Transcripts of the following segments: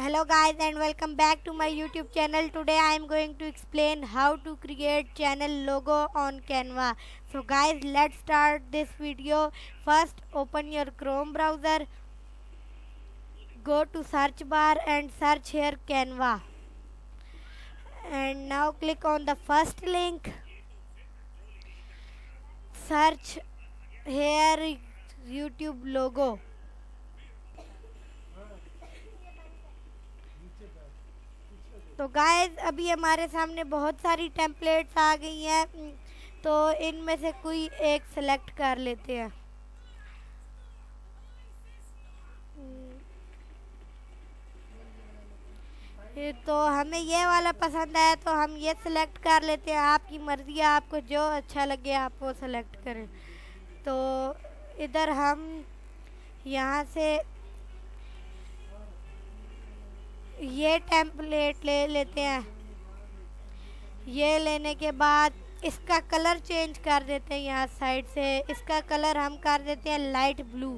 Hello guys and welcome back to my YouTube channel. Today I am going to explain how to create channel logo on Canva. So guys, let's start this video. First open your Chrome browser. Go to search bar and search here Canva. And now click on the first link. Search here YouTube logo. तो guys अभी हमारे सामने बहुत सारी templates आ गई हैं, तो इनमें से कोई एक सेलेक्ट कर लेते हैं। तो हमें ये वाला पसंद आया तो हम ये सिलेक्ट कर लेते हैं। आपकी मर्ज़ी है, आपको जो अच्छा लगे आप वो सेलेक्ट करें। तो इधर हम यहाँ से ये टेम्पलेट ले लेते हैं। ये लेने के बाद इसका कलर चेंज कर देते हैं। यहाँ साइड से इसका कलर हम कर देते हैं लाइट ब्लू।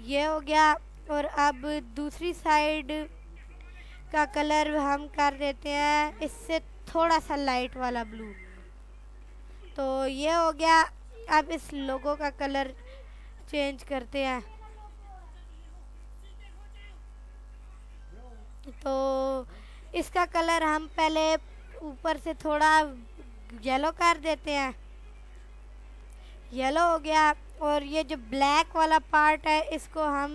ये हो गया। और अब दूसरी साइड का कलर हम कर देते हैं इससे थोड़ा सा लाइट वाला ब्लू। तो ये हो गया। अब इस लोगो का कलर चेंज करते हैं। तो इसका कलर हम पहले ऊपर से थोड़ा येलो कर देते हैं। येलो हो गया। और ये जो ब्लैक वाला पार्ट है इसको हम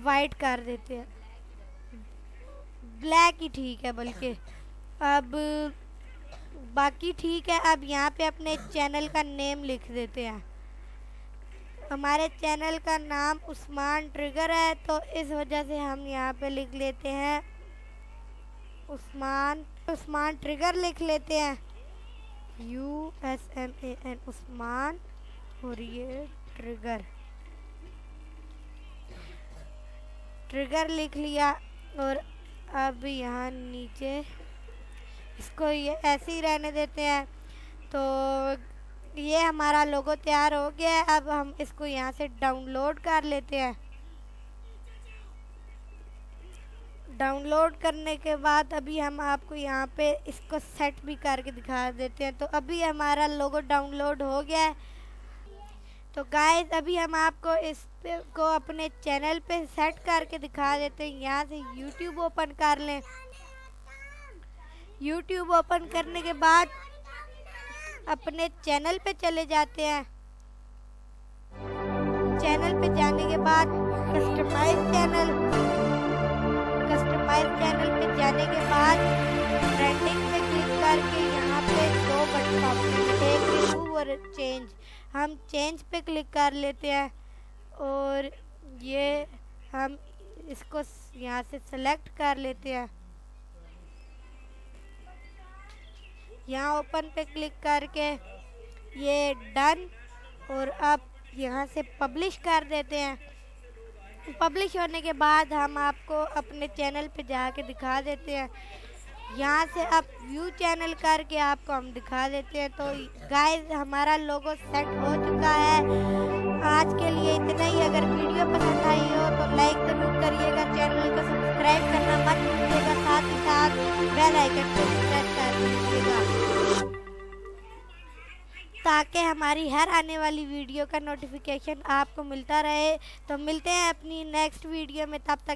वाइट कर देते हैं। ब्लैक ही ठीक है बल्कि। अब बाकी ठीक है। अब यहाँ पे अपने चैनल का नेम लिख देते हैं। हमारे चैनल का नाम उस्मान ट्रिगर है, तो इस वजह से हम यहाँ पे लिख लेते हैं उस्मान ट्रिगर लिख लेते हैं। USMAN उस्मान। और ये ट्रिगर लिख लिया। और अब यहाँ नीचे इसको ये ऐसे ही रहने देते हैं। तो ये हमारा लोगो तैयार हो गया है। अब हम इसको यहाँ से डाउनलोड कर लेते हैं। डाउनलोड करने के बाद अभी हम आपको यहाँ पे इसको सेट भी करके दिखा देते हैं। तो अभी हमारा लोगो डाउनलोड हो गया है। तो गाइस अभी हम आपको इसको अपने चैनल पे सेट करके दिखा देते हैं। यहाँ से YouTube ओपन कर लें। YouTube ओपन करने के बाद अपने चैनल पे चले जाते हैं। चैनल पे जाने के बाद कस्टमाइज चैनल पे जाने के बाद ट्रेंडिंग पे क्लिक करके यहाँ पे दो बटन ऑप्शन है, एक रिमूव और चेंज। हम चेंज पे क्लिक कर लेते हैं। और ये हम इसको यहाँ से सेलेक्ट कर लेते हैं। यहाँ ओपन पे क्लिक करके ये डन। और अब यहाँ से पब्लिश कर देते हैं। पब्लिश होने के बाद हम आपको अपने चैनल पे जाके दिखा देते हैं। यहाँ से अब व्यू चैनल करके आपको हम दिखा देते हैं। तो गाइस हमारा लोगो सेट हो चुका है। आज के लिए इतना ही। अगर वीडियो पसंद आई हो तो लाइक जरूर करिएगा, चैनल को सब्सक्राइब करना मत भूलिएगा, साथ ही साथ बेल आइकन को प्रेस कर दीजिएगा ताकि हमारी हर आने वाली वीडियो का नोटिफिकेशन आपको मिलता रहे। तो मिलते हैं अपनी नेक्स्ट वीडियो में, तब तक